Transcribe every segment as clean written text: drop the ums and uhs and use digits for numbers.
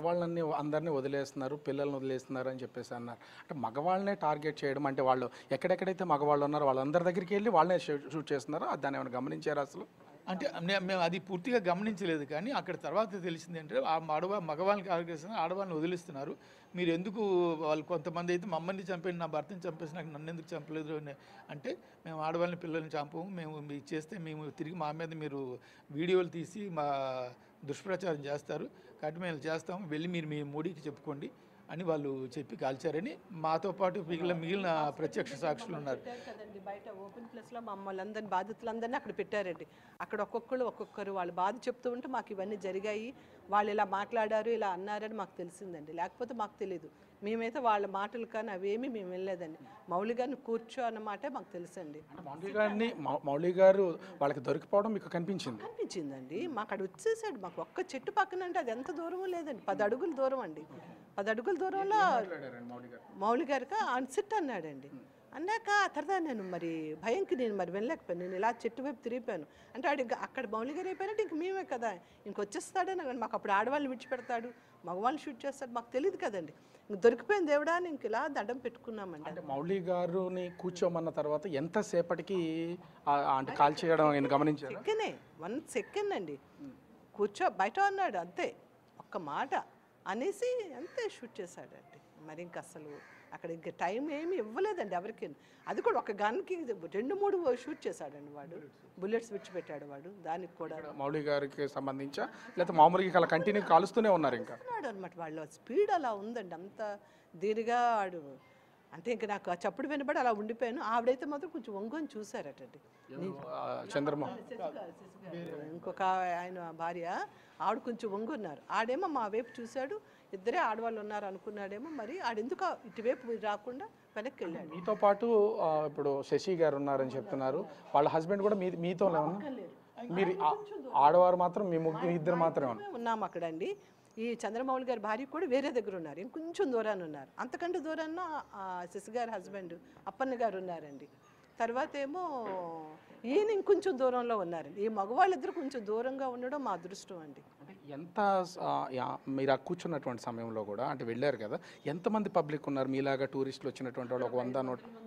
వాళ్ళని అందరినీ వదిలేస్తున్నారు, పిల్లల్ని వదిలేస్తున్నారు అని చెప్పేసి అన్నారు. అంటే మగవాళ్ళనే టార్గెట్ చేయడం అంటే వాళ్ళు ఎక్కడెక్కడైతే మగవాళ్ళు ఉన్నారో వాళ్ళందరి దగ్గరికి వెళ్ళి వాళ్ళనే షూట్ చేస్తున్నారు. దాన్ని ఏమైనా గమనించారా అసలు? అంటే మేము అది పూర్తిగా గమనించలేదు, కానీ అక్కడ తర్వాత తెలిసింది ఏంటంటే ఆ మగవాళ్ళని ఆర్గేస్తున్నారు, ఆడవాళ్ళని వదిలిస్తున్నారు. మీరు ఎందుకు వాళ్ళు కొంతమంది అయితే మమ్మల్ని చంపేయండి, నా భర్తని చంపేసి నాకు నన్ను ఎందుకు చంపలేదు అని అంటే, మేము ఆడవాళ్ళని పిల్లల్ని చంపము, మేము మీకు చేస్తే మేము తిరిగి మా మీద మీరు వీడియోలు తీసి మా దుష్ప్రచారం చేస్తారు, కాబట్టి మేము చేస్తాము, వెళ్ళి మీరు మీ మోడీకి చెప్పుకోండి అని వాళ్ళు చెప్పి కాల్చారని మాతో పాటు మిగిలిన ప్రత్యక్ష సాక్షులు ఉన్నారు. కదండి బయట ఓపెన్ ప్లేస్లో మమ్మల్ని అందరినీ బాధితులందరినీ అక్కడ పెట్టారండి. అక్కడ ఒక్కొక్కరు వాళ్ళ బాధ చెప్తూ ఉంటే మాకు ఇవన్నీ జరిగాయి, వాళ్ళు ఇలా మాట్లాడారు, ఇలా అన్నారని మాకు తెలిసిందండి. లేకపోతే మాకు తెలియదు. మేమైతే వాళ్ళ మాటలు కానీ అవేమీ మేము వెళ్ళలేదండి. మౌలి గారిని కూర్చో అన్నమాటే మాకు తెలుసండి. మౌలి గారు వాళ్ళకి దొరికిపోవడం మీకు కనిపించిందండి. మాకు అక్కడ వచ్చేసాడు. మాకు ఒక్క చెట్టు పక్కన అంటే అది ఎంత దూరం లేదండి, 10 అడుగుల దూరం అండి. 10 అడుగుల దూరంలో మౌలి గారికి సిట్ అన్నాడండి. అన్నాక తర్వాత నేను మరి భయంకి నేను మరి వెళ్ళలేకపోయాను. నేను ఇలా చెట్టు వైపు తిరిగిపోయాను. అంటే వాడు ఇంకా అక్కడ మౌలి గారు అయిపోయినట్టు ఇంక మేమే కదా, ఇంకొచ్చేస్తాడని మాకు అప్పుడు ఆడవాళ్ళని విడిచిపెడతాడు, మగవాళ్ళని షూట్ చేస్తాడు, మాకు తెలియదు కదండి. ఇంక దొరికిపోయిన దేవుడా అని ఇంక ఇలా దండం పెట్టుకున్నామండి. అంటే మౌలి గారుని కూర్చోమన్న తర్వాత ఎంతసేపటికి అంటే కాల్ చేయడం గమనించారు? 1 సెకండ్ అండి. కూర్చో బయట అన్నాడు అంతే, ఒక్క మాట అనేసి అంతే షూట్ చేశాడండి. మరి ఇంక అసలు అక్కడ ఇంక టైం ఏమీ ఇవ్వలేదండి ఎవరికి. అది కూడా ఒక గన్కి 2-3 షూట్ చేశాడండి వాడు, బుల్లెట్స్ విడిచిపెట్టాడు వాడు. దానికి కూడా మౌలి గారికి సంబంధించా లేకపోతే మామూలుగా అలా కంటిన్యూ కాలుస్తూనే ఉన్నారు ఇంకా అనమాట. వాళ్ళ స్పీడ్ అలా ఉందండి, అంత దీనిగా వాడు. అంటే ఇంక నాకు ఆ చప్పుడు వినబడి అలా ఉండిపోయాను. ఆవిడైతే మాత్రం కొంచెం వంగుని చూశారటండి. చంద్రమోహన్ ఇంకొక ఆయన భార్య ఆవిడ కొంచెం వంగున్నారు. ఆడేమో మా వైపు చూశాడు, ఇద్దరే ఆడవాళ్ళు ఉన్నారు అనుకున్నాడేమో, మరి ఆడెందుకు ఇటువైపు రాకుండా వెనక్కి వెళ్ళాడు. మీతో పాటు ఇప్పుడు శశి గారు ఉన్నారని చెప్తున్నారు, వాళ్ళ హస్బెండ్ కూడా మీతో మీరు ఆడవారు మాత్రం మీ ఇద్దరు మాత్రమే ఉన్నాము అక్కడ అండి. ఈ చంద్రమౌళి గారి భార్య కూడా వేరే దగ్గర ఉన్నారు, ఇంకొంచెం దూరాన్ని ఉన్నారు. అంతకంటే దూరాన్న శశి గారి హస్బెండ్ అప్పన్న గారు ఉన్నారండి. తర్వాత ఏమో ఈయన ఇంకొంచెం దూరంలో ఉన్నారండి. ఈ మగవాళ్ళిద్దరు కొంచెం దూరంగా ఉండడం మా అదృష్టం అండి. అంటే ఎంత మీరు కూర్చున్నటువంటి సమయంలో కూడా అంటే వెళ్ళారు కదా, ఎంతమంది పబ్లిక్ ఉన్నారు మీలాగా టూరిస్టులు వచ్చినటువంటి వాళ్ళు?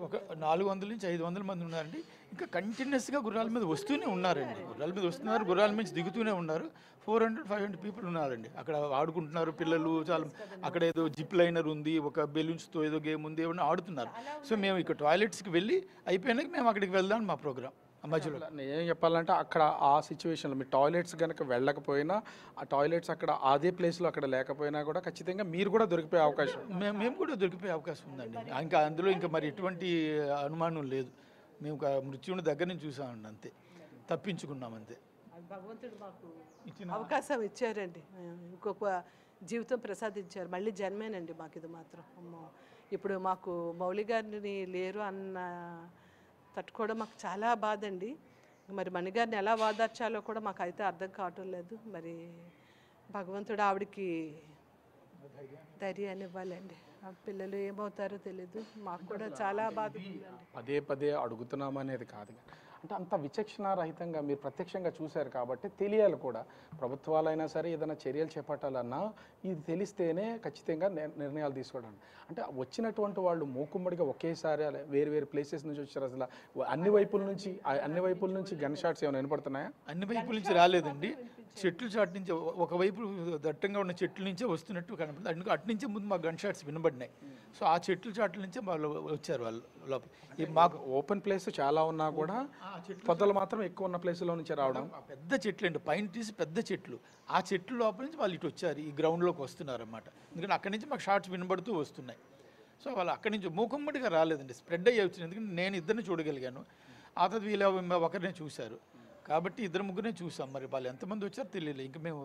ఒక 400 నుంచి 500 మంది ఉన్నారండి. ఇంకా కంటిన్యూస్గా గుర్రాల మీద వస్తూనే ఉన్నారండి. గుర్రాల మీద వస్తున్నారు, గుర్రాల మీద దిగుతూనే ఉన్నారు. 400-500 పీపుల్ ఉన్నారండి. అక్కడ ఆడుకుంటున్నారు పిల్లలు, చాలా అక్కడ ఏదో జిప్ లైనర్ ఉంది, ఒక బెలూన్స్తో ఏదో గేమ్ ఉంది, ఏమన్నా ఆడుతున్నారు. సో మేము ఇక్కడ టాయిలెట్స్కి వెళ్ళి అయిపోయినాక మేము అక్కడికి వెళ్దాం మా ప్రోగ్రామ్ మధ్యలో. ఏం చెప్పాలంటే అక్కడ ఆ సిచ్యువేషన్లో మీ టాయిలెట్స్ కనుక వెళ్ళకపోయినా, ఆ టాయిలెట్స్ అక్కడ అదే ప్లేస్లో అక్కడ లేకపోయినా కూడా ఖచ్చితంగా మీరు కూడా దొరికిపోయే అవకాశం, మేము కూడా దొరికిపోయే అవకాశం ఉందండి. ఇంకా అందులో ఇంకా మరి ఎటువంటి అనుమానం లేదు. మేము మృత్యువుని దగ్గర నుంచి చూసామండి, అంతే, తప్పించుకున్నాం అంతే. భగవంతుడు మాకు అవకాశం ఇచ్చారండి, ఇంకొక జీవితం ప్రసాదించారు, మళ్ళీ జన్మేనండి మాకు ఇది మాత్రం. అమ్మో, ఇప్పుడు మాకు మౌలి గారిని లేరు అన్న తట్టుకోవడం మాకు చాలా బాధ అండి. మరి మణిగారిని ఎలా వాదార్చాలో కూడా మాకు అయితే అర్థం కావటం లేదు. మరి భగవంతుడు ఆవిడకి ధైర్యాన్ని ఇవ్వాలండి. ఆ పిల్లలు ఏమవుతారో తెలీదు, మాకు కూడా చాలా బాధ. పదే అడుగుతున్నాం అనేది కాదు, అంటే అంత విచక్షణారహితంగా మీరు ప్రత్యక్షంగా చూశారు కాబట్టి తెలియాలి కూడా. ప్రభుత్వాలైనా సరే ఏదైనా చర్యలు చేపట్టాలన్నా ఇది తెలిస్తేనే ఖచ్చితంగా నిర్ణయాలు తీసుకోవడానికి. అంటే వచ్చినటువంటి వాళ్ళు మూకుమ్మడిగా ఒకేసారి వేరు ప్లేసెస్ నుంచి వచ్చారు. అసలు అన్ని వైపుల నుంచి గన్ షాట్స్ ఏమైనా వినపడుతున్నాయా? అన్ని వైపుల నుంచి రాలేదండి. చెట్లు చాటు నుంచి ఒకవైపు దట్టంగా ఉన్న చెట్ల నుంచే వస్తున్నట్టు కనపడుతుంది. అందుకు అటు నుంచే ముందు మాకు గన్ షాట్స్ వినబడినాయి. సో ఆ చెట్ల చాట్ల నుంచే వాళ్ళు వచ్చారు. వాళ్ళు లోపల మాకు ఓపెన్ ప్లేస్ చాలా ఉన్నా కూడా పొదలు మాత్రం ఎక్కువ ఉన్న ప్లేస్లో నుంచి రావడం. పెద్ద చెట్లు అండి, పైన తీసి పెద్ద చెట్లు, ఆ చెట్లు లోపల నుంచి వాళ్ళు ఇటు వచ్చారు, ఈ గ్రౌండ్లోకి వస్తున్నారు అన్నమాట. ఎందుకంటే అక్కడి నుంచి మాకు షార్ట్స్ వినబడుతూ వస్తున్నాయి. సో వాళ్ళు అక్కడి నుంచి మూకుమ్మడిగా రాలేదండి, స్ప్రెడ్ అయ్యి వచ్చింది. ఎందుకంటే నేను ఇద్దరిని చూడగలిగాను, ఆ తర్వాత వీళ్ళు ఒకరినే చూశారు. కాబట్టి 2-3 చూసాం. మరి వాళ్ళు ఎంతమంది వచ్చారో తెలియలేదు. ఇంకా మేము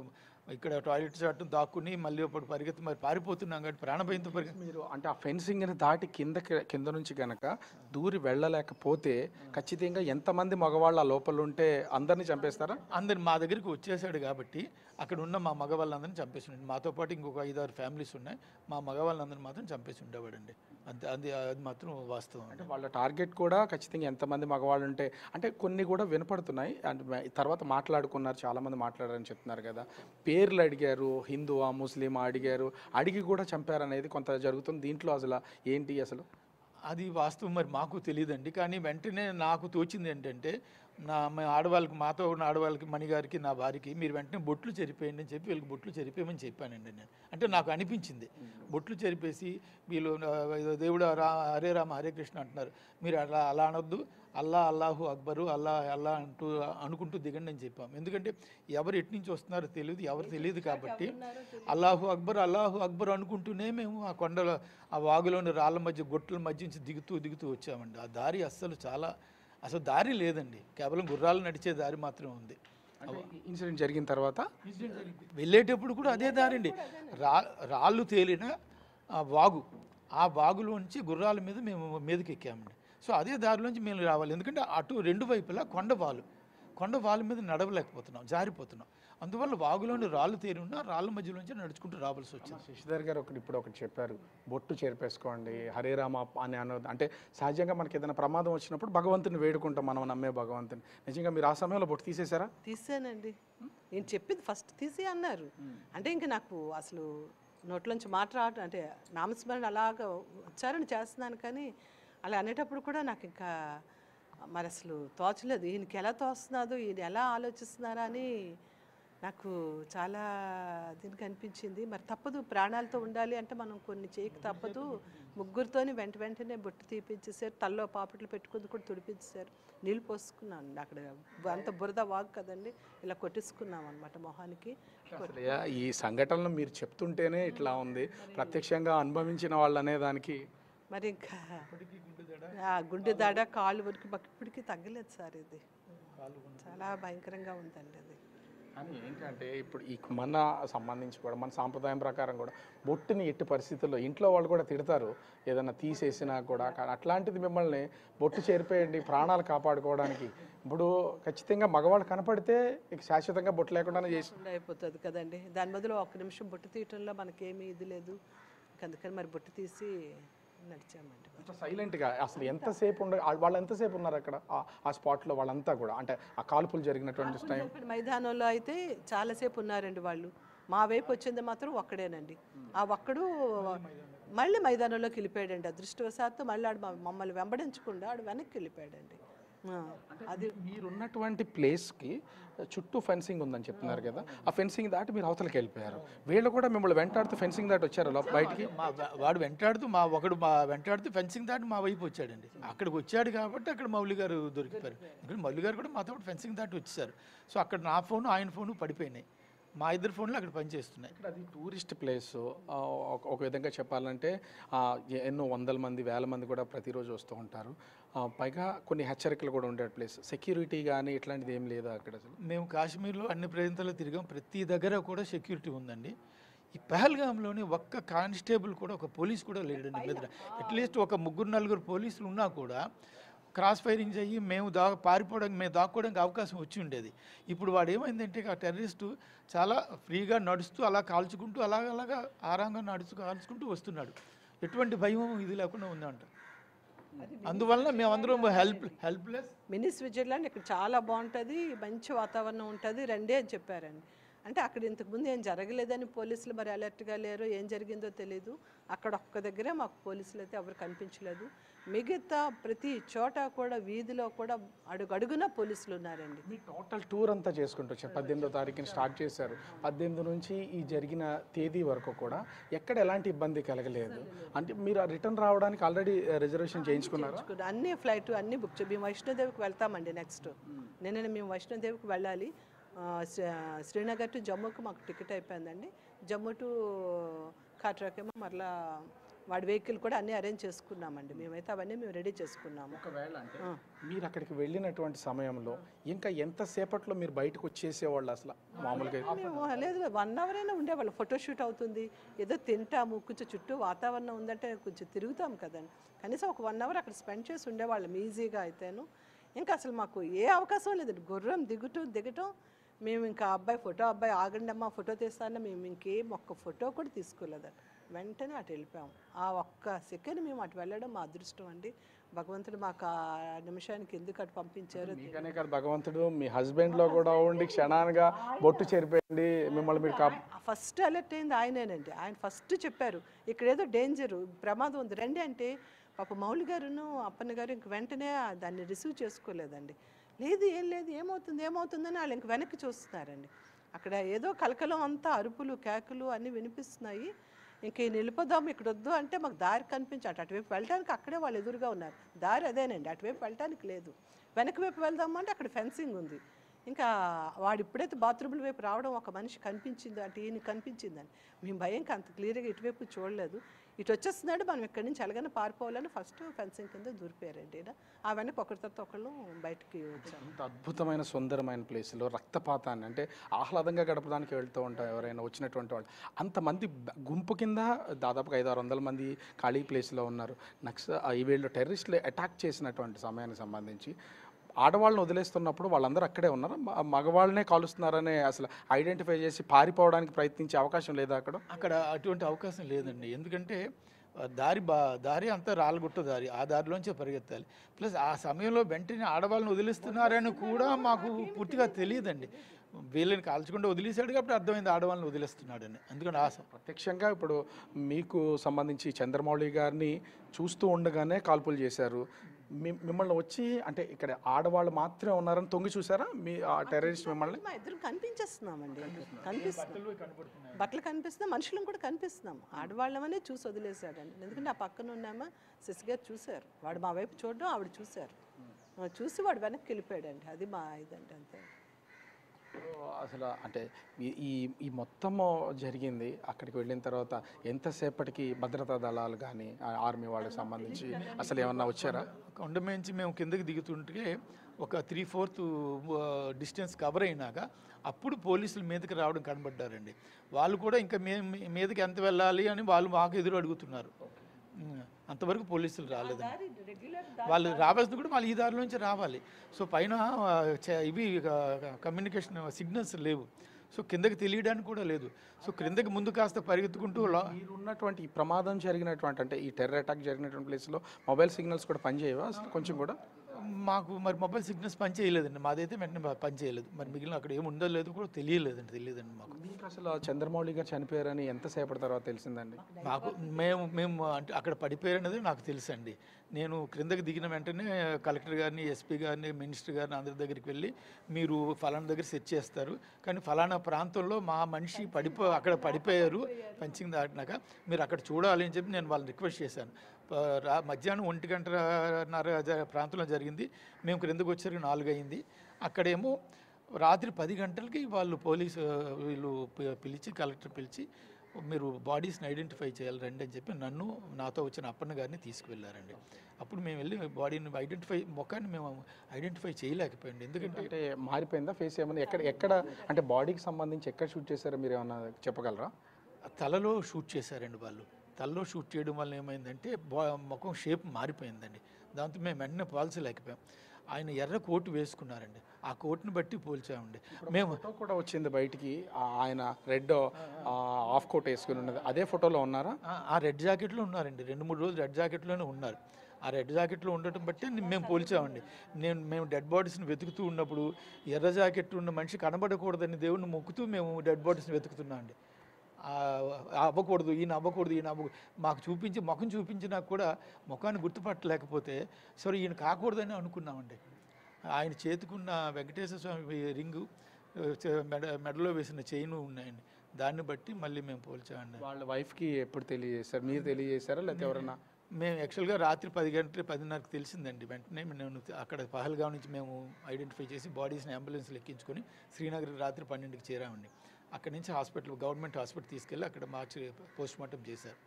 ఇక్కడ టాయిలెట్ చాటు దాక్కుని మళ్ళీ ఇప్పుడు పరిగెత్తి మరి పారిపోతున్నాం కాబట్టి ప్రాణభయంతో మీరు అంటే ఆ ఫెన్సింగ్ని దాటి కింద నుంచి కనుక దూరి వెళ్ళలేకపోతే ఖచ్చితంగా ఎంతమంది మగవాళ్ళు ఆ లోపల ఉంటే అందరినీ చంపేస్తారా? అందరిని మా దగ్గరికి వచ్చేసాడు కాబట్టి అక్కడ ఉన్న మా మగవాళ్ళందరినీ చంపేసి ఉండండి. మాతో పాటు ఇంకొక 5-6 ఫ్యామిలీస్ ఉన్నాయి, మా మగవాళ్ళందరినీ మాత్రం చంపేసి ఉండేవాడండి. అది మాత్రం వాస్తవం. అంటే వాళ్ళ టార్గెట్ కూడా ఖచ్చితంగా ఎంతమంది మగవాళ్ళు ఉంటే, అంటే కొన్ని కూడా వినపడుతున్నాయి అంటే తర్వాత మాట్లాడుకున్నారు, చాలామంది మాట్లాడారని చెప్తున్నారు కదా, పేర్లు అడిగారు, హిందువా ముస్లిమా అడిగారు, అడిగి కూడా చంపారనేది కొంత జరుగుతుంది. దీంట్లో అసలు ఏంటి అసలు? అది వాస్తవం, మరి మాకు తెలియదండి. కానీ వెంటనే నాకు తోచింది ఏంటంటే, మా ఆడవాళ్ళకి, మాతో ఉన్న ఆడవాళ్ళకి, మణిగారికి, నా భార్యకి, మీరు వెంటనే బొట్లు చెరిపేయండి అని చెప్పి వీళ్ళకి బొట్లు చెరిపేయమని చెప్పానండి నేను. అంటే నాకు అనిపించింది బొట్లు చెరిపేసి వీళ్ళు ఏదో దేవుడు హరే రామ హరే కృష్ణ అంటున్నారు, మీరు అలా అనొద్దు, అల్లాహు అక్బరు, అల్లా అనుకుంటూ దిగండి అని చెప్పాం. ఎందుకంటే ఎవరు ఎటు నుంచి వస్తున్నారో తెలియదు, ఎవరు తెలియదు కాబట్టి అల్లాహు అక్బర్ అనుకుంటూనే మేము ఆ కొండల, ఆ వాగులోని రాళ్ళ మధ్య, గొట్టుల మధ్య నుంచి దిగుతూ వచ్చామండి. ఆ దారి అసలు దారి లేదండి, కేవలం గుర్రాలు నడిచే దారి మాత్రమే ఉంది. ఇన్సిడెంట్ జరిగిన తర్వాత వెళ్ళేటప్పుడు కూడా అదే దారి అండి, రాళ్ళు తేలిన ఆ వాగులోంచి గుర్రాల మీద మేము మీదకి ఎక్కామండి. సో అదే దారిలోంచి మేము రావాలి, ఎందుకంటే అటు రెండు వైపులా కొండ వాళ్ళ మీద నడవలేకపోతున్నాం, జారిపోతున్నాం. అందువల్ల వాగులోని రాళ్ళు తేరి ఉన్న రాళ్ళ మధ్యలోంచి నడుచుకుంటూ రావాల్సి వచ్చింది. శశిధర్ గారు ఒకటి చెప్పారు, బొట్టు చేర్పేసుకోండి, హరే రామ అని అన్నది. అంటే సహజంగా మనకి ఏదైనా ప్రమాదం వచ్చినప్పుడు భగవంతుని వేడుకుంటాం, మనం నమ్మే భగవంతుని. నిజంగా మీరు ఆ సమయంలో బొట్టు తీసేశారా? తీసానండి, నేను చెప్పింది ఫస్ట్ తీసి అన్నారు. అంటే ఇంక నాకు అసలు నోట్లోంచి మాట రావటం, అంటే నామస్మరణ అలాగ ఉచ్చారణ చేస్తున్నాను, కానీ అలా అనేటప్పుడు కూడా నాకు ఇంకా మరి అసలు తోచలేదు, ఈయనకి ఎలా తోస్తున్నాదో, ఈయన ఎలా ఆలోచిస్తున్నారా అని నాకు చాలా దీనికి అనిపించింది. మరి తప్పదు, ప్రాణాలతో ఉండాలి అంటే మనం కొన్ని చేయక తప్పదు. ముగ్గురితోని వెంటనే బొట్టు తీపించేసారు, తల్లో పాపట్లు పెట్టుకుంది కూడా తుడిపించేశారు, నీళ్ళు పోసుకున్నాను. అక్కడ అంత బురద వాగు కదండి, ఇలా కొట్టేసుకున్నాం అనమాట మొహానికి. ఈ సంఘటనలు మీరు చెప్తుంటేనే ఇట్లా ఉంది, ప్రత్యక్షంగా అనుభవించిన వాళ్ళు అనే దానికి మరి ఇంకా గుండె దాడ, కాళ్ళు వరకు ఇప్పటికీ తగ్గలేదు సార్. ఇది చాలా భయంకరంగా ఉందండి అది. కానీ ఏంటంటే ఇప్పుడు ఈ మన సంబంధించి కూడా మన సాంప్రదాయం ప్రకారం కూడా బొట్టుని ఎట్టి పరిస్థితుల్లో ఇంట్లో వాళ్ళు కూడా తిడతారు, ఏదైనా తీసేసినా కూడా. అట్లాంటిది మిమ్మల్ని బొట్టు చేరిపోయండి ప్రాణాలు కాపాడుకోవడానికి. ఇప్పుడు ఖచ్చితంగా మగవాళ్ళు కనపడితే ఇక శాశ్వతంగా బొట్టు లేకుండానే చేసి అయిపోతుంది కదండి. దాని బదులు ఒక్క నిమిషం బొట్టు తీయటంలో మనకేమీ ఇది లేదు, అందుకని మరి బొట్టు తీసి నడిచామండి. సైలెంట్గా అసలు ఎంతసేపు వాళ్ళు ఎంతసేపు ఉన్నారు అక్కడ ఆ స్పాట్లో వాళ్ళంతా కూడా? అంటే ఆ కాల్పులు జరిగినటువంటి టైం మైదానంలో అయితే చాలాసేపు ఉన్నారండి వాళ్ళు. మా వైపు వచ్చింది మాత్రం ఒక్కడేనండి. ఆ ఒక్కడు మళ్ళీ మైదానంలోకి వెళ్ళిపోయాడండి. అదృష్టవశాత్తు మళ్ళీ ఆడు మమ్మల్ని వెంబడించకుండా ఆడు వెనక్కి వెళ్ళిపోయాడండి. అది మీరున్నటువంటి ప్లేస్కి చుట్టూ ఫెన్సింగ్ ఉందని చెప్తున్నారు కదా, ఆ ఫెన్సింగ్ దాటి మీరు అవతలకి వెళ్ళిపోయారు. వీళ్ళు కూడా మిమ్మల్ని వెంటాడుతూ ఫెన్సింగ్ దాటి వచ్చారు బయటికి. వాడు వెంటాడుతూ వెంటాడుతూ ఫెన్సింగ్ దాటి మా వైపు వచ్చాడండి. అక్కడికి వచ్చాడు కాబట్టి అక్కడ మౌలి గారు దొరికిపోయారు. ఎందుకంటే మౌలి గారు కూడా మాతో ఫెన్సింగ్ దాటి వచ్చేసారు. సో అక్కడ నా ఫోను ఆయన ఫోను పడిపోయినాయి, మా ఇద్దరు ఫోన్లు అక్కడ పనిచేస్తున్నాయి. ఇక్కడ అది టూరిస్ట్ ప్లేస్, ఒక విధంగా చెప్పాలంటే ఎన్నో వందల మంది, వేల మంది కూడా ప్రతిరోజు వస్తూ ఉంటారు. పైగా కొన్ని హెచ్చరికలు కూడా ఉండే ప్లేస్, సెక్యూరిటీ కానీ ఇట్లాంటిది ఏం లేదా అక్కడ? అసలు మేము కాశ్మీర్లో అన్ని ప్రాంతాల్లో తిరిగాం, ప్రతి దగ్గర కూడా సెక్యూరిటీ ఉందండి. ఈ పహల్గామ్లోని ఒక్క కానిస్టేబుల్ కూడా, ఒక పోలీస్ కూడా లేడండి మీద. అట్లీస్ట్ ఒక 3-4 పోలీసులు ఉన్నా కూడా క్రాస్ ఫైరింగ్స్ అయ్యి మేము దాక్కోవడానికి అవకాశం వచ్చి ఉండేది. ఇప్పుడు వాడు ఏమైందంటే ఆ టెర్రరిస్టు చాలా ఫ్రీగా నడుస్తూ అలా కాల్చుకుంటూ అలాగా ఆరాంగా కాల్చుకుంటూ వస్తున్నాడు. ఎటువంటి భయం ఇది లేకుండా ఉందంట. అందువల్ల మేమందరం హెల్ప్లెస్. మినీ స్విట్జర్లాండ్ ఇక్కడ చాలా బాగుంటుంది, మంచి వాతావరణం ఉంటుంది, రండి అని చెప్పారండి. అంటే అక్కడ ఇంతకుముందు ఏం జరగలేదని పోలీసులు మరి అలర్ట్గా లేరు, ఏం జరిగిందో తెలీదు. అక్కడ ఒక్క దగ్గరే మాకు పోలీసులు అయితే ఎవరు కనిపించలేదు. మిగతా ప్రతి చోట కూడా, వీధిలో కూడా అడుగడుగున పోలీసులు ఉన్నారండి. మీ టోటల్ టూర్ అంతా చేసుకుంటూ వచ్చారు. 18వ తారీఖున స్టార్ట్ చేశారు, 18 నుంచి ఈ జరిగిన తేదీ వరకు కూడా ఎక్కడ ఎలాంటి ఇబ్బంది కలగలేదు. అంటే మీరు రిటర్న్ రావడానికి ఆల్రెడీ రిజర్వేషన్ చేయించుకున్నారు? అన్ని ఫ్లైట్ అన్నీ బుక్ చేసి మేము వైష్ణోదేవికి వెళ్తామండి. నెక్స్ట్ నిన్న మేము వైష్ణోదేవికి వెళ్ళాలి. శ్రీనగర్ టు జమ్మూకి మాకు టికెట్ అయిపోయిందండి. జమ్మూ టు కాట్రాకేమో మరలా వాడి వెహికల్ కూడా అన్నీ అరేంజ్ చేసుకున్నామండి. మేమైతే అవన్నీ మేము రెడీ చేసుకున్నాము. ఒకవేళ అంటే మీరు అక్కడికి వెళ్ళినటువంటి సమయంలో ఇంకా ఎంతసేపట్లో మీరు బయటకు వచ్చేసేవాళ్ళు అసలు మామూలుగా? మేము లేదు 1 అవర్ అయినా ఉండేవాళ్ళు. ఫోటోషూట్ అవుతుంది, ఏదో తింటాము, కొంచెం చుట్టూ వాతావరణం ఉందంటే కొంచెం తిరుగుతాం కదండి. కనీసం ఒక 1 అవర్ అక్కడ స్పెండ్ చేసి ఉండేవాళ్ళం ఈజీగా అయితేను. ఇంకా అసలు మాకు ఏ అవకాశం లేదండి. గుర్రం దిగటం మేము ఇంకా అబ్బాయి ఆగండి అమ్మా ఫోటో తీస్తానని మేము ఇంకేం ఒక్క ఫోటో కూడా తీసుకోలేదండి. వెంటనే అటు వెళ్ళిపోయాము. ఆ ఒక్క సెకండ్ మేము అటు వెళ్ళడం మా అదృష్టం అండి. భగవంతుడు మాకు ఆ నిమిషానికి ఎందుకు అటు పంపించారో మీకనే కాదు భగవంతుడు మీ హస్బెండ్లో కూడా ఉండి క్షణానుగా బొట్టు చెరిపోయింది మిమ్మల్ని మీరు ఫస్ట్ అలర్ట్ అయింది ఆయనేనండి. ఆయన ఫస్ట్ చెప్పారు ఇక్కడ ఏదో డేంజరు ప్రమాదం ఉంది రండి అంటే పాప మౌలి గారును అప్పన్న గారు ఇంక వెంటనే దాన్ని రిసీవ్ చేసుకోలేదండి. లేదు ఏం లేదు ఏమవుతుందని వాళ్ళు ఇంక వెనక్కి చూస్తున్నారండి. అక్కడ ఏదో కలకలం అంతా అరుపులు కేకలు అన్నీ వినిపిస్తున్నాయి. ఇంక వెళ్ళిపోదాం ఇక్కడ వద్దు అంటే మాకు దారి అటువైపు వెళ్ళడానికి అక్కడే వాళ్ళు ఎదురుగా ఉన్నారు. దారి అదేనండి, అటువైపు వెళ్ళడానికి లేదు. వెనక వైపు వెళ్దాము అంటే అక్కడ ఫెన్సింగ్ ఉంది. ఇంకా వాడు ఇప్పుడైతే బాత్రూముల వైపు రావడం ఒక మనిషి కనిపించింది అంటే ఈయన కనిపించిందని మేము భయంకి అంత క్లియర్గా ఇటువైపు చూడలేదు. ఇటు వచ్చేస్తున్నాడు మనం ఇక్కడి నుంచి ఎలాగైనా పారిపోవాలని ఫస్ట్ ఫెన్సింగ్ కింద దూరిపోయారండి. ఆ వెనక ఒకరి తర్వాత ఒకళ్ళు బయటికి వచ్చాము. అంత అద్భుతమైన సుందరమైన ప్లేస్లో రక్తపాతాన్ని అంటే ఆహ్లాదంగా గడపడానికి వెళ్తూ ఉంటారు ఎవరైనా వచ్చినటువంటి వాళ్ళు. అంతమంది గుంపు కింద దాదాపుగా 500-600 మంది ఖాళీ ప్లేస్లో ఉన్నారు. వీళ్ళు టెర్రరిస్టులు అటాక్ చేసినటువంటి సమయానికి సంబంధించి ఆడవాళ్ళని వదిలేస్తున్నప్పుడు వాళ్ళందరూ అక్కడే ఉన్నారు, మగవాళ్ళనే కాలుస్తున్నారనే అసలు ఐడెంటిఫై చేసి పారిపోవడానికి ప్రయత్నించే అవకాశం లేదా అక్కడ అటువంటి అవకాశం లేదండి. ఎందుకంటే దారి అంతా రాళ్ళగుట్ట దారి, ఆ దారిలోంచే పరిగెత్తాలి. ప్లస్ ఆ సమయంలో వెంటనే ఆడవాళ్ళని వదిలేస్తున్నారని కూడా మాకు పూర్తిగా తెలియదండి. వీళ్ళని కాల్చకుండా వదిలేశాడు కాబట్టి అర్థమైంది ఆడవాళ్ళని వదిలేస్తున్నాడని. ఎందుకంటే ప్రత్యక్షంగా ఇప్పుడు మీకు సంబంధించి చంద్రమౌళి గారిని చూస్తూ ఉండగానే కాల్పులు చేశారు. మిమ్మల్ని వచ్చి అంటే ఇక్కడ ఆడవాళ్ళు మాత్రమే ఉన్నారని తొంగి చూసారా మీ టెర్రరిస్ట్ మిమ్మల్ని? మా ఇద్దరు కనిపించేస్తున్నామండి, బట్టలు కనిపిస్తున్నాం, మనుషులను కూడా కనిపిస్తున్నాము. ఆడవాళ్ళమనే చూసి వదిలేశాడండి. ఎందుకంటే ఆ పక్కన ఉన్నామా శశిగారు చూశారు, వాడు మా వైపు చూడడం ఆవిడ చూశారు, చూసి వాడు వెనక్కి వెళ్ళిపోయాడండి. అది మా ఇదండి అంతే. అసలు అంటే ఈ మొత్తం జరిగింది. అక్కడికి వెళ్ళిన తర్వాత ఎంతసేపటికి భద్రతా దళాలు కానీ ఆర్మీ వాళ్ళకి సంబంధించి అసలు ఏమన్నా వచ్చారా? కొండమేంచి మేము కిందకి దిగుతుంటే ఒక 3/4 డిస్టెన్స్ కవర్ అయినాక అప్పుడు పోలీసులు మీదకి రావడం కనబడ్డారండి. వాళ్ళు కూడా ఇంకా మీదకి ఎంత వెళ్ళాలి అని వాళ్ళు మాకు ఎదురు అడుగుతున్నారు. అంతవరకు పోలీసులు రాలేదండి. వాళ్ళు రావాల్సింది కూడా వాళ్ళు ఈ దారిలోంచి రావాలి. సో పైన ఇవి కమ్యూనికేషన్ సిగ్నల్స్ లేవు, సో కిందకి తెలియడానికి కూడా లేదు. సో క్రిందకి ముందు కాస్త పరిగెత్తుకుంటూ మీరు ఉన్నటువంటి ఈ ప్రమాదం జరిగినటువంటి అంటే ఈ టెర్రర్ అటాక్ జరిగినటువంటి ప్లేస్లో మొబైల్ సిగ్నల్స్ కూడా పనిచేయవా అసలు కొంచెం కూడా? మాకు మరి మొబైల్ సిగ్నల్స్ పనిచేయలేదండి, మాదైతే వెంటనే పనిచేయలేదు. మరి మిగిలిన అక్కడ ఏముందో లేదు కూడా తెలియదండి మాకు. మీకు అసలు చంద్రమౌళి గారు చనిపోయారని ఎంతసేపటి తర్వాత తెలిసిందండి? మాకు మేము అంటే అక్కడ పడిపోయారనేది నాకు తెలుసండి. నేను క్రిందకి దిగిన వెంటనే కలెక్టర్ గారిని, ఎస్పీ గారిని, మినిస్టర్ గారిని అందరి దగ్గరికి వెళ్ళి మీరు ఫలానా దగ్గర సెర్చ్ చేస్తారు కానీ ఫలానా ప్రాంతంలో మా మనిషి అక్కడ పడిపోయారు పంచింగ్ దాటినాక మీరు అక్కడ చూడాలి అని చెప్పి నేను వాళ్ళని రిక్వెస్ట్ చేశాను. మధ్యాహ్నం 1:30 ప్రాంతంలో జరిగింది. మేము క్రిందకు వచ్చేసరికి 4 అయింది. అక్కడేమో రాత్రి 10 గంటలకి వాళ్ళు వీళ్ళు కలెక్టర్ పిలిచి మీరు బాడీస్ని ఐడెంటిఫై చేయాలి రండి అని చెప్పి నన్ను, నాతో వచ్చిన అప్పన్న గారిని తీసుకువెళ్ళారండి. అప్పుడు మేము వెళ్ళి బాడీని ముఖాన్ని మేము ఐడెంటిఫై చేయలేకపోయింది. ఎందుకంటే మారిపోయిందా ఫేస్ ఏమన్నా? ఎక్కడ అంటే బాడీకి సంబంధించి ఎక్కడ షూట్ చేశారో మీరు ఏమన్నా చెప్పగలరా? తలలో షూట్ చేశారండి వాళ్ళు. తలలో షూట్ చేయడం వల్ల ఏమైందంటే ముఖం షేప్ మారిపోయిందండి. దాంతో మేము వెంటనే పోల్చలేకపోయాం. ఆయన ఎర్ర కోటు వేసుకున్నారండి, ఆ కోట్ని బట్టి పోల్చామండి. మేము కూడా వచ్చింది బయటికి, ఆయన రెడ్ ఆఫ్ కోట్ వేసుకుని ఉన్నది, అదే ఫోటోలో ఉన్నారా? ఆ రెడ్ జాకెట్లో ఉన్నారండి, 2-3 రోజులు రెడ్ జాకెట్లోనే ఉన్నారు. ఆ రెడ్ జాకెట్లో ఉండటం బట్టి మేము పోల్చామండి. మేము డెడ్ బాడీస్ని వెతుకుతూ ఉన్నప్పుడు ఎర్ర జాకెట్ ఉన్న మనిషి కనబడకూడదని దేవుడిని మొక్కుతూ మేము డెడ్ బాడీస్ని వెతుకుతున్నామండి. ఈయన అవ్వకూడదు మాకు ముఖం చూపించినా కూడా ముఖాన్ని గుర్తుపట్టలేకపోతే సరే ఈయన కాకూడదని అనుకున్నామండి. ఆయన చేతికున్న వెంకటేశ్వర స్వామి రింగు, మెడలో వేసిన చైను ఉన్నాయండి, దాన్ని బట్టి మళ్ళీ మేము పోల్చామండి. వాళ్ళ వైఫ్కి ఎప్పుడు తెలియజేశారు? మీరు తెలియజేశారా లేకపోతే ఎవరన్నా? మేము యాక్చువల్గా రాత్రి 10:10:30కి తెలిసిందండి. వెంటనే నేను అక్కడ పహల్గావ్ నుంచి మేము ఐడెంటిఫై చేసి బాడీస్ని అంబులెన్స్లో ఎక్కించుకొని శ్రీనగర్ రాత్రి 12కి చేరామండి. అక్కడి నుంచి గవర్నమెంట్ హాస్పిటల్ తీసుకెళ్ళి అక్కడ మార్చి పోస్ట్ మార్టం చేశారు.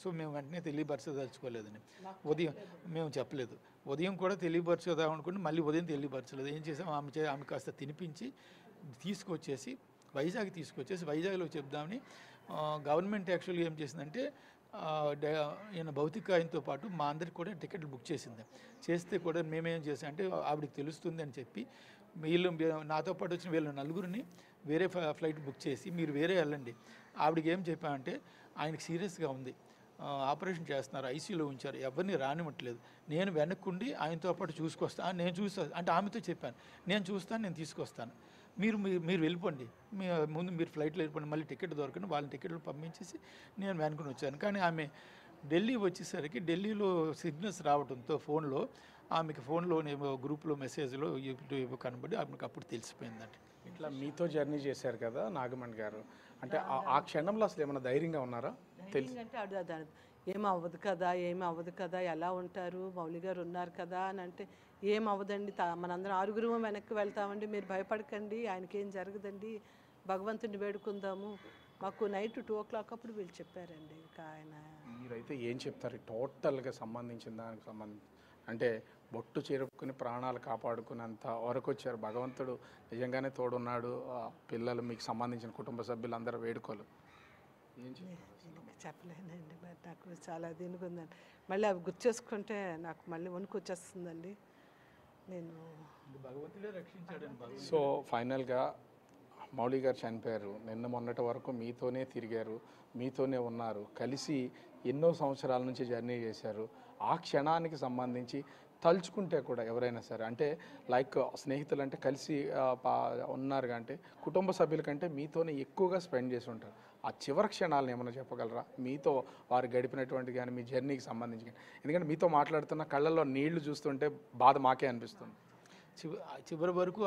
సో మేము వెంటనే తెలియపరచదలుచుకోలేదండి. ఉదయం మేము చెప్పలేదు, ఉదయం కూడా తెలియపరచుదాం అనుకుంటే మళ్ళీ ఉదయం తెలియపరచలేదు. ఏం చేసాం, ఆమె కాస్త తినిపించి వైజాగ్లో చెప్దామని గవర్నమెంట్ యాక్చువల్గా ఏం చేసిందంటే ఈయన భౌతిక ఆయనతో పాటు మా అందరికి కూడా టికెట్లు బుక్ చేసింది. చేస్తే కూడా మేమేం చేసాం అంటే ఆవిడకి తెలుస్తుంది అని చెప్పి నాతో పాటు వచ్చిన వీళ్ళు నలుగురిని వేరే ఫ్లైట్ బుక్ చేసి మీరు వేరే వెళ్ళండి. ఆవిడకి ఏం చెప్పామంటే ఆయనకి సీరియస్గా ఉంది, ఆపరేషన్ చేస్తున్నారు, ఐసీయూలో ఉంచారు, ఎవరిని రానివ్వట్లేదు, నేను వెనక్కుండి ఆయనతో పాటు చూసుకొస్తాను, నేను చూస్తాను అంటే ఆమెతో చెప్పాను, నేను చూస్తాను, నేను తీసుకొస్తాను, మీరు వెళ్ళిపోండి, ముందు మీరు ఫ్లైట్లో వెళ్ళిపోండి, మళ్ళీ టికెట్ దొరకని వాళ్ళని టికెట్లు పంపించేసి నేను వెనుకొని వచ్చాను. కానీ ఆమె ఢిల్లీ వచ్చేసరికి ఢిల్లీలో సిగ్నల్స్ రావడంతో ఫోన్లో ఆమెకి గ్రూప్లో మెసేజ్లో కనబడి ఆమెకు అప్పుడు తెలిసిపోయిందండి. ఇట్లా మీతో జర్నీ చేశారు కదా నాగమణి గారు, అంటే ఆ క్షణంలో అసలు ఏమైనా ధైర్యంగా ఉన్నారా? అంటే ఏం అవ్వదు కదా, ఎలా ఉంటారు, మౌలి గారు ఉన్నారు కదా అని అంటే ఏం అవ్వదండి, మనందరం 6 వెనక్కి వెళ్తామండి, మీరు భయపడకండి, ఆయనకేం జరగదండి, భగవంతుని వేడుకుందాము. మాకు నైట్ 2 o'clock అప్పుడు వీళ్ళు చెప్పారండి. ఇంకా ఆయన మీరైతే ఏం చెప్తారు టోటల్గా సంబంధించిన దానికి సంబంధించి? అంటే బొట్టు చేరుకుని ప్రాణాలు కాపాడుకునేంత వరకు వచ్చారు, భగవంతుడు నిజంగానే తోడున్నాడు, పిల్లలు మీకు సంబంధించిన కుటుంబ సభ్యులందరూ వేడుకోలు ఏం చెప్తారు? చెప్పలేనండి, మరి నాకు చాలా దీనికి ఉందండి, మళ్ళీ అవి గుర్తు చేసుకుంటే నాకు మళ్ళీ వణుకు వచ్చేస్తుందండి. నేను భగవంతుడే రక్షించాడండి. సో ఫైనల్గా మౌలి గారు చనిపోయారు, నిన్న మొన్నటి వరకు మీతోనే తిరిగారు, మీతోనే ఉన్నారు, కలిసి ఎన్నో సంవత్సరాల నుంచి జర్నీ చేశారు. ఆ క్షణానికి సంబంధించి తలుచుకుంటే కూడా ఎవరైనా సరే, అంటే లైక్ స్నేహితులు అంటే కలిసి ఉన్నారు అంటే కుటుంబ సభ్యుల కంటే మీతోనే ఎక్కువగా స్పెండ్ చేసి ఉంటారు. ఆ చివరి క్షణాలను ఏమైనా చెప్పగలరా, మీతో వారు గడిపినటువంటి కానీ మీ జర్నీకి సంబంధించి కానీ? ఎందుకంటే మీతో మాట్లాడుతున్న కళ్ళల్లో నీళ్లు చూస్తుంటే బాధ మాకే అనిపిస్తుంది. చివరి వరకు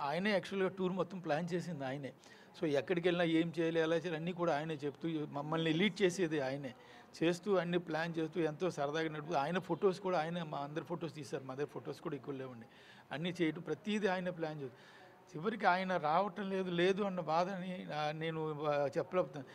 ఆయనే యాక్చువల్గా టూర్ మొత్తం ప్లాన్ చేసింది ఆయనే. సో ఎక్కడికి వెళ్ళినా ఏం చేయాలి, ఎలా చేయాలి అన్నీ కూడా ఆయనే చెప్తూ మమ్మల్ని లీడ్ చేసేది ఆయనే, చేస్తూ అన్ని ప్లాన్ చేస్తూ ఎంతో సరదాగా నడుపుతూ ఆయన ఫొటోస్ కూడా ఆయన మా అందరి ఫొటోస్ తీశారు, మా దగ్గర ఫొటోస్ కూడా ఎక్కువ లేవండి, అన్నీ చేయటం ప్రతిదీ ఆయన ప్లాన్ చేస్తూ చివరికి ఆయన రావటం లేదు అన్న బాధని నేను చెప్పలేకపోతాను.